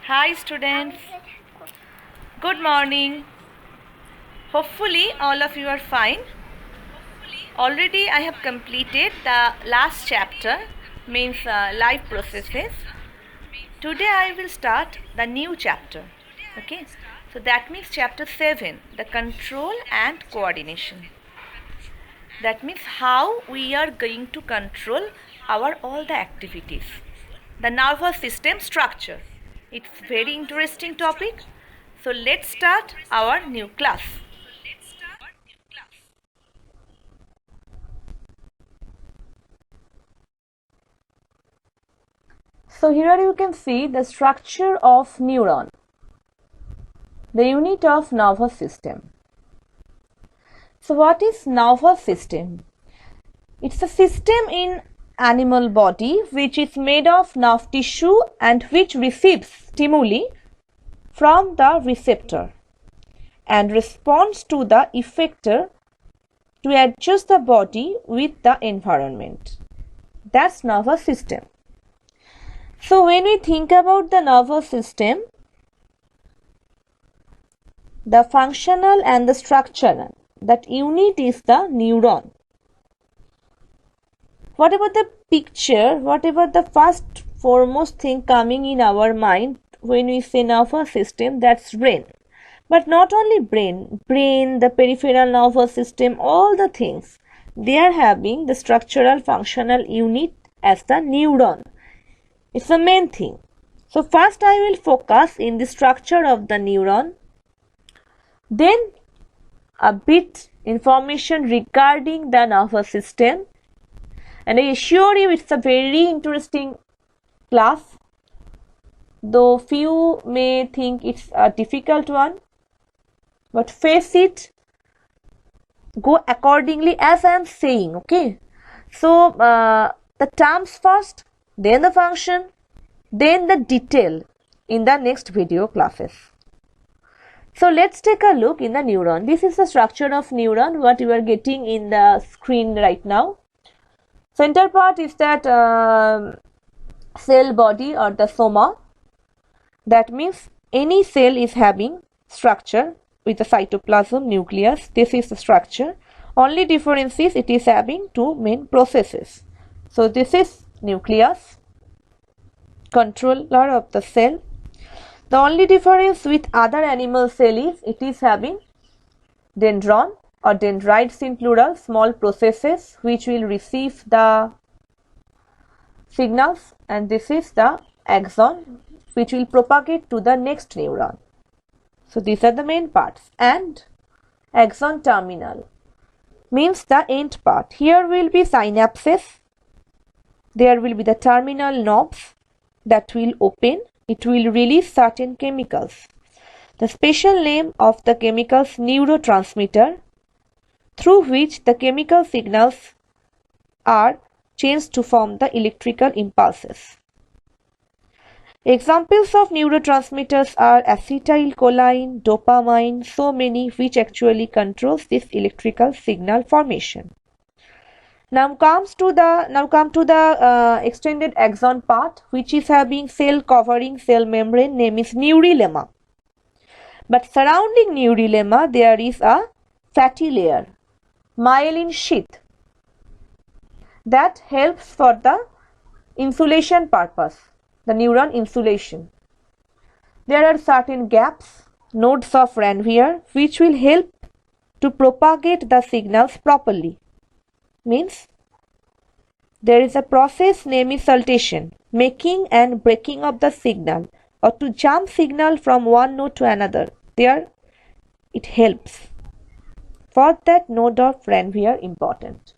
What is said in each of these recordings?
Hi students, good morning. Hopefully all of you are fine. Already I have completed the last chapter, means life processes. Today I will start the new chapter. Okay, so that means chapter 7, the control and coordination. That means how we are going to control our all the activities. The nervous system structure. It's very interesting topic. So let's start our new class. So here you can see the structure of neuron, the unit of nervous system. So what is nervous system? It's a system in animal body which is made of nerve tissue and which receives stimuli from the receptor and responds to the effector to adjust the body with the environment. That's nervous system. So when we think about the nervous system, the functional and the structural, that unit is the neuron. Whatever the picture, whatever the first foremost thing coming in our mind when we say nervous system, that's brain. But not only brain, the peripheral nervous system, all the things, they are having the structural functional unit as the neuron. It's the main thing. So first I will focus in the structure of the neuron, then a bit information regarding the nervous system, and I assure you it's a very interesting class, though few may think it's a difficult one, but face it, go accordingly as I am saying, okay? So the terms first, then the function, then the detail in the next video classes. So let's take a look in the neuron. This is the structure of neuron, what you are getting in the screen right now. Center part is that cell body or the soma. That means any cell is having structure with the cytoplasm, nucleus. This is the structure. Only difference is it is having two main processes. So this is nucleus, controller of the cell. The only difference with other animal cell is it is having dendron or dendrites in plural, small processes which will receive the signals, and this is the axon which will propagate to the next neuron. So these are the main parts, and axon terminal means the end part. Here will be synapses, there will be the terminal knobs that will open, it will release certain chemicals. The special name of the chemicals neurotransmitter, through which the chemical signals are changed to form the electrical impulses. Examples of neurotransmitters are acetylcholine, dopamine, so many which actually controls this electrical signal formation. Now come to the extended axon part, which is having cell covering cell membrane, name is neurolemma. But surrounding neurolemma there is a fatty layer, myelin sheath, that helps for the insulation purpose, the neuron insulation. There are certain gaps, nodes of Ranvier, which will help to propagate the signals properly. Means there is a process named is saltation, making and breaking of the signal, or to jump signal from one node to another. There it helps. For that node of Ranvier important.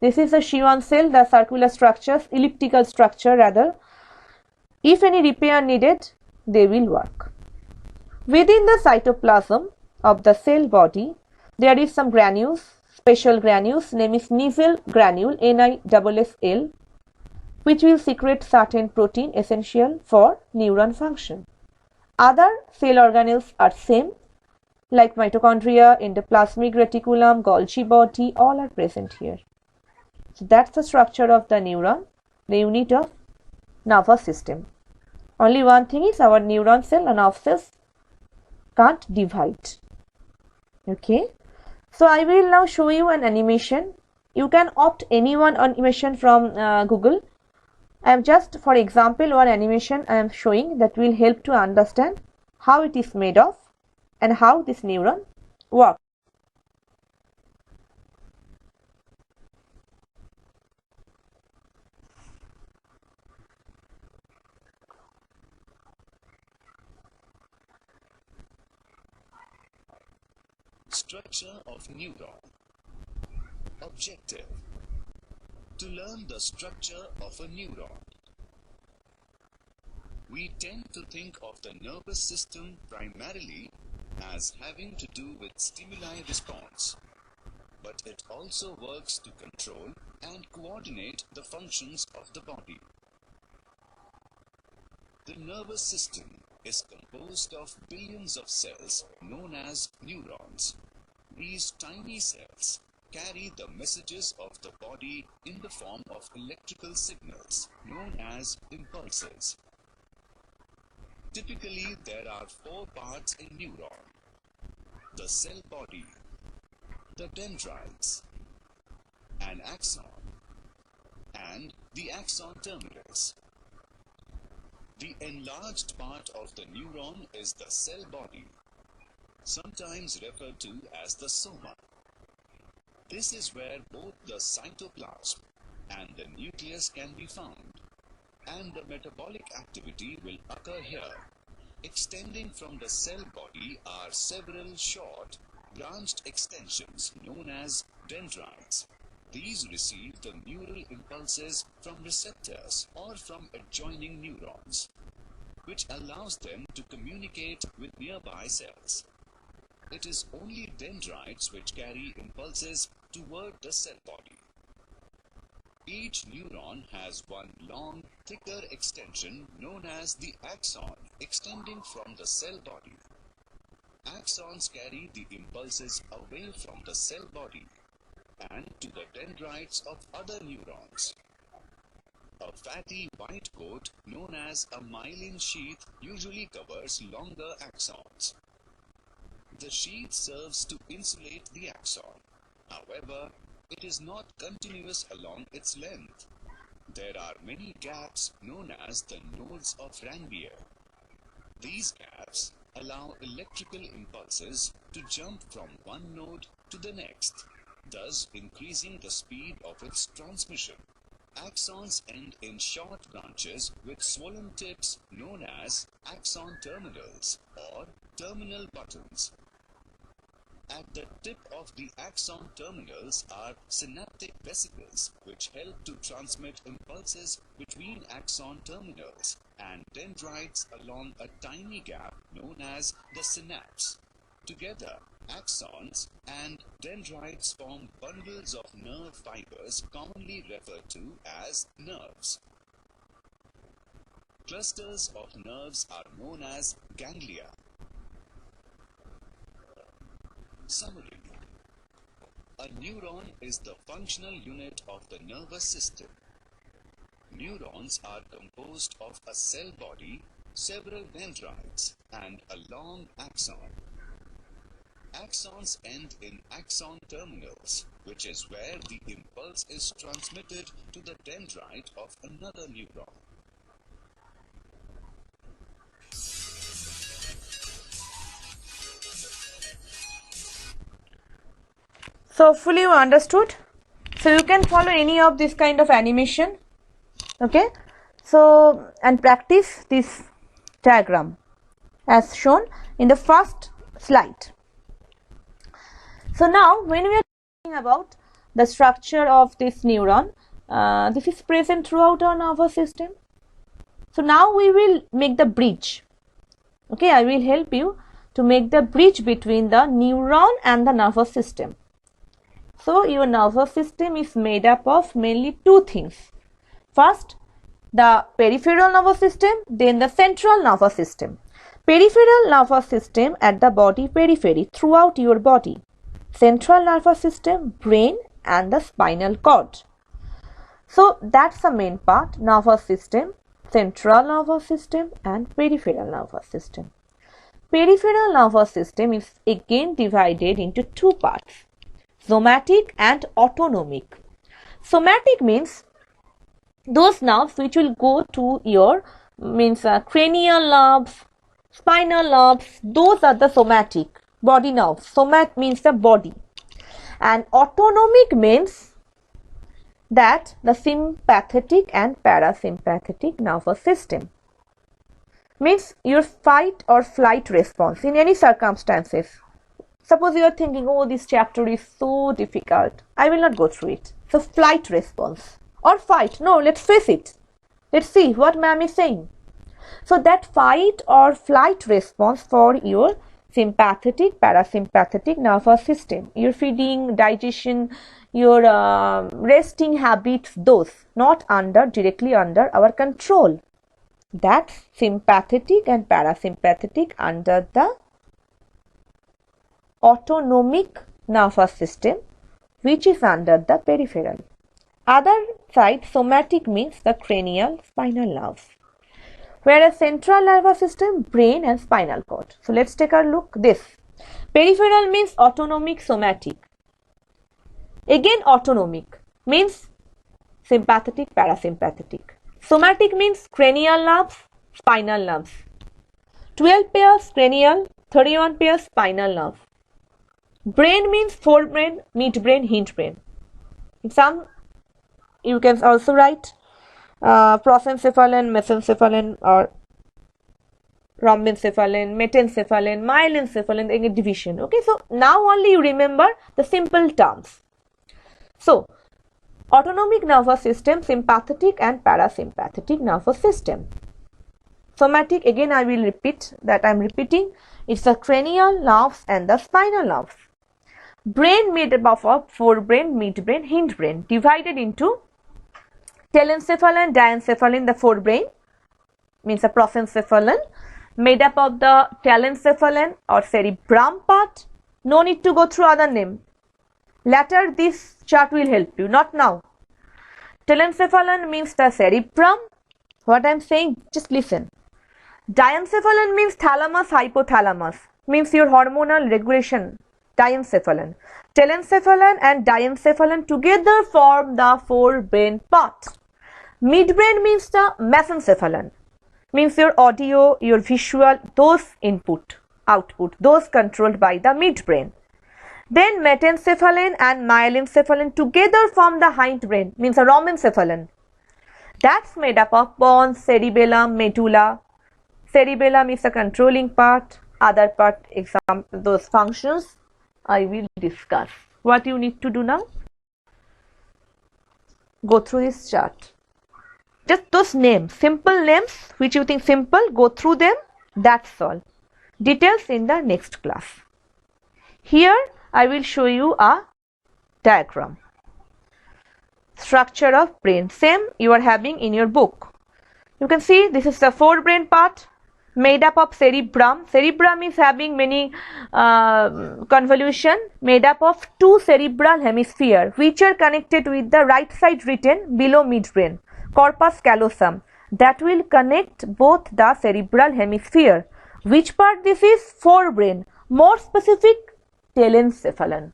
This is a Schwann cell, the circular structures, elliptical structure rather. If any repair needed, they will work. Within the cytoplasm of the cell body, there is some granules, special granules, name is Nissl granule, NISSL, which will secrete certain protein essential for neuron function. Other cell organelles are same, like mitochondria, endoplasmic reticulum, Golgi body, all are present here. So that's the structure of the neuron, the unit of nervous system. Only one thing is our neuron cell and nerve cells can't divide. Okay. So I will now show you an animation. You can opt any one animation from Google. I am just, for example, one animation I am showing that will help to understand how it is made of and how this neuron works. Structure of neuron. Objective: to learn the structure of a neuron. We tend to think of the nervous system primarily as having to do with stimuli response, but it also works to control and coordinate the functions of the body. The nervous system is composed of billions of cells known as neurons. These tiny cells carry the messages of the body in the form of electrical signals known as impulses. Typically, there are 4 parts in neuron: the cell body, the dendrites, an axon, and the axon terminals. The enlarged part of the neuron is the cell body, sometimes referred to as the soma. This is where both the cytoplasm and the nucleus can be found, and the metabolic activity will occur here. Extending from the cell body are several short, branched extensions known as dendrites. These receive the neural impulses from receptors or from adjoining neurons, which allows them to communicate with nearby cells. It is only dendrites which carry impulses toward the cell body. Each neuron has one long, thicker extension known as the axon, extending from the cell body. Axons carry the impulses away from the cell body and to the dendrites of other neurons. A fatty white coat known as a myelin sheath usually covers longer axons. The sheath serves to insulate the axon. However, it is not continuous along its length. There are many gaps known as the nodes of Ranvier. These gaps allow electrical impulses to jump from one node to the next, thus increasing the speed of its transmission. Axons end in short branches with swollen tips known as axon terminals or terminal buttons. At the tip of the axon terminals are synaptic vesicles which help to transmit impulses between axon terminals and dendrites along a tiny gap known as the synapse. Together, axons and dendrites form bundles of nerve fibers commonly referred to as nerves. Clusters of nerves are known as ganglia. Summary: a neuron is the functional unit of the nervous system. Neurons are composed of a cell body, several dendrites, and a long axon. Axons end in axon terminals, which is where the impulse is transmitted to the dendrite of another neuron. So hopefully you understood. So you can follow any of this kind of animation. Okay. So and practice this diagram as shown in the first slide. So now when we are talking about the structure of this neuron, this is present throughout our nervous system. So now we will make the bridge. Okay, I will help you to make the bridge between the neuron and the nervous system. So your nervous system is made up of mainly 2 things. First, the peripheral nervous system, then the central nervous system. Peripheral nervous system at the body periphery throughout your body. Central nervous system, brain and the spinal cord. So that's the main part, nervous system. central nervous system and peripheral nervous system. Peripheral nervous system is again divided into two parts, somatic and autonomic. Somatic means those nerves which will go to your cranial nerves, spinal nerves, those are the somatic body nerves. Somat means the body, and autonomic means that the sympathetic and parasympathetic nervous system, means your fight or flight response in any circumstances. Suppose you are thinking, oh, this chapter is so difficult, I will not go through it. So flight response or fight. No, let's face it. Let's see what ma'am is saying. So that fight or flight response for your sympathetic, parasympathetic nervous system, your feeding, digestion, your resting habits, those not directly under our control. That's sympathetic and parasympathetic under the autonomic nervous system, which is under the peripheral. Other side, somatic means the cranial spinal nerves, whereas central nervous system, brain and spinal cord. So let's take a look this. Peripheral means autonomic, somatic. Again autonomic means sympathetic, parasympathetic. Somatic means cranial nerves, spinal nerves. 12 pairs cranial, 31 pairs spinal nerve. Brain means forebrain, midbrain, hindbrain. In some, you can also write prosencephalon, mesencephalon, or rhombencephalon, metencephalon, myelencephalon, in a division. Okay, so now only you remember the simple terms. So, autonomic nervous system, sympathetic and parasympathetic nervous system. Somatic, again I will repeat that I am repeating, it's the cranial nerves and the spinal nerves. Brain made up of forebrain, midbrain, hindbrain, divided into telencephalon, diencephalon, the forebrain, means a prosencephalon, made up of the telencephalon or cerebrum part. No need to go through other name. Later this chart will help you, not now. Telencephalon means the cerebrum. What I am saying, just listen. Diencephalon means thalamus, hypothalamus, means your hormonal regulation. Diencephalon. Telencephalon and diencephalon together form the forebrain part. Midbrain means the mesencephalon, means your audio, your visual, those input, output, those controlled by the midbrain. Then metencephalon and myelencephalon together form the hindbrain, means a rhombencephalon. That's made up of pons, cerebellum, medulla. Cerebellum is the controlling part, other part, those functions I will discuss. What you need to do now? Go through this chart. Just those names, simple names which you think simple, go through them, that's all. Details in the next class. Here I will show you a diagram. Structure of brain, same you are having in your book. You can see this is the forebrain part, made up of cerebrum. Cerebrum is having many convolution, made up of two cerebral hemisphere which are connected with the right side written below midbrain, corpus callosum, that will connect both the cerebral hemisphere. Which part this is? Forebrain, more specific telencephalon.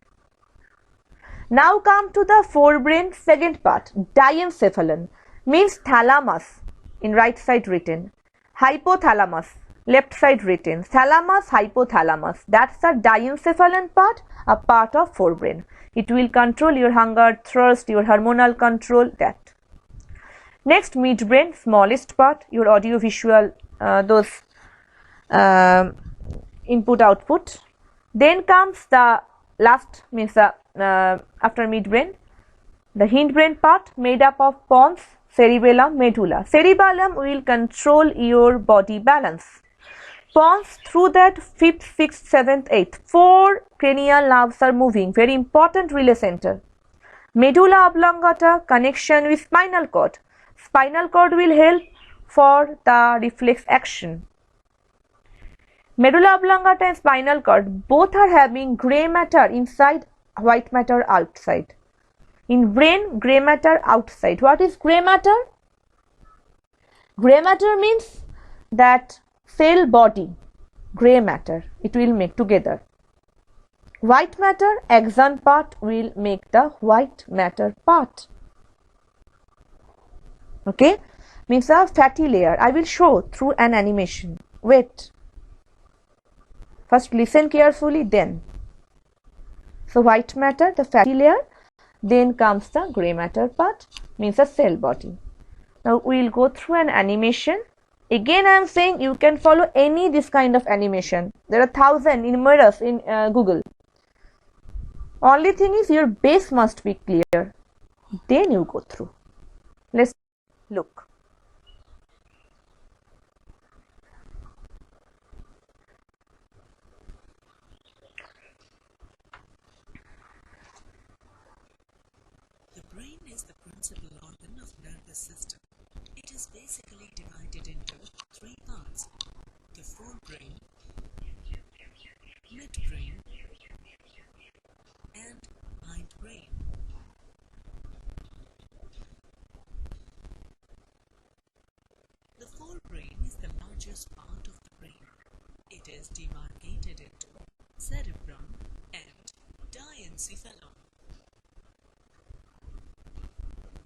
Now come to the forebrain second part, diencephalon, means thalamus, in right side written, hypothalamus, left side written, thalamus, hypothalamus, that's the diencephalon part, a part of forebrain. It will control your hunger, thirst, your hormonal control, that. Next, midbrain, smallest part, your audio visual, those input output. Then comes the last, means after midbrain, the hindbrain part, made up of pons, cerebellum, medulla. Cerebellum will control your body balance. Pons, through that 5th, 6th, 7th, 8th, 4 cranial nerves are moving, very important relay center. Medulla oblongata, connection with spinal cord. Spinal cord will help for the reflex action. Medulla oblongata and spinal cord both are having grey matter inside, white matter outside. In brain, grey matter outside. What is grey matter? Gray matter means that cell body, gray matter, it will make together. White matter, axon part will make the white matter part. Okay, means a fatty layer. I will show through an animation. Wait. First listen carefully, then. So white matter, the fatty layer, then comes the gray matter part, means the cell body. Now we will go through an animation. Again I am saying you can follow any this kind of animation. There are thousands, numerous in Google. Only thing is your base must be clear. Then you go through. Let's look. The brain is the principal organ of nervous system. It is basically divided into three parts: the forebrain, midbrain, and hindbrain. The forebrain is the largest part of the brain. It is demarcated into cerebrum and diencephalon.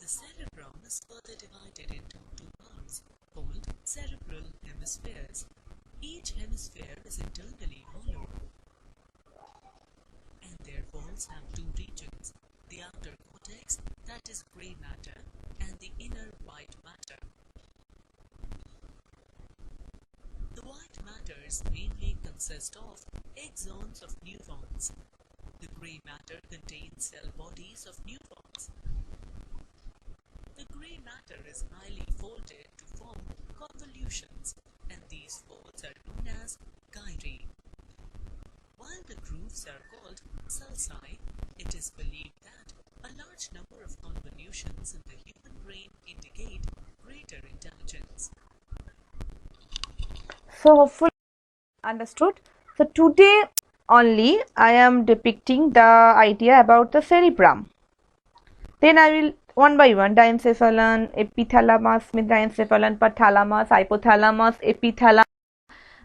The cerebrum is further divided into two parts called cerebral hemispheres. Each hemisphere is internally hollow, and their walls have two regions: the outer cortex, that is gray matter, and the inner white matter. The white matters mainly consist of axons of neurons. The gray matter contains cell bodies of neurons. The gray matter is highly folded to form convolutions, and these folds are known as gyri. While the grooves are called sulci, it is believed that a large number of convolutions in the human brain indicate greater intelligence. So hopefully understood. So today only I am depicting the idea about the cerebrum. Then I will one by one: diencephalon, epithalamus, diencephalon, thalamus, hypothalamus, epithalamus,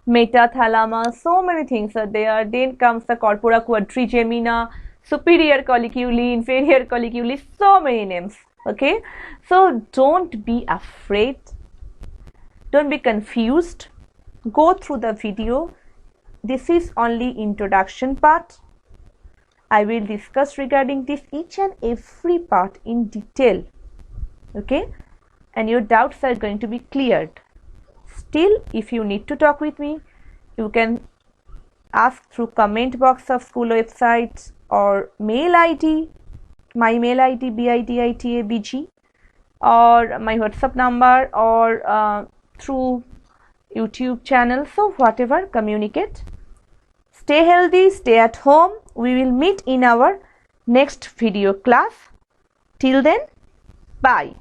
metathalamus, so many things are there. Then comes the corpora quadrigemina, superior colliculi, inferior colliculi, so many names. Okay, so don't be afraid, don't be confused. Go through the video. This is only introduction part. I will discuss regarding this each and every part in detail. Okay, and your doubts are going to be cleared. Still, if you need to talk with me, you can ask through comment box of school websites or mail ID, my mail ID biditabg, or my WhatsApp number, or through YouTube channel. So whatever, communicate. Stay healthy, stay at home. We will meet in our next video class. Till then, bye.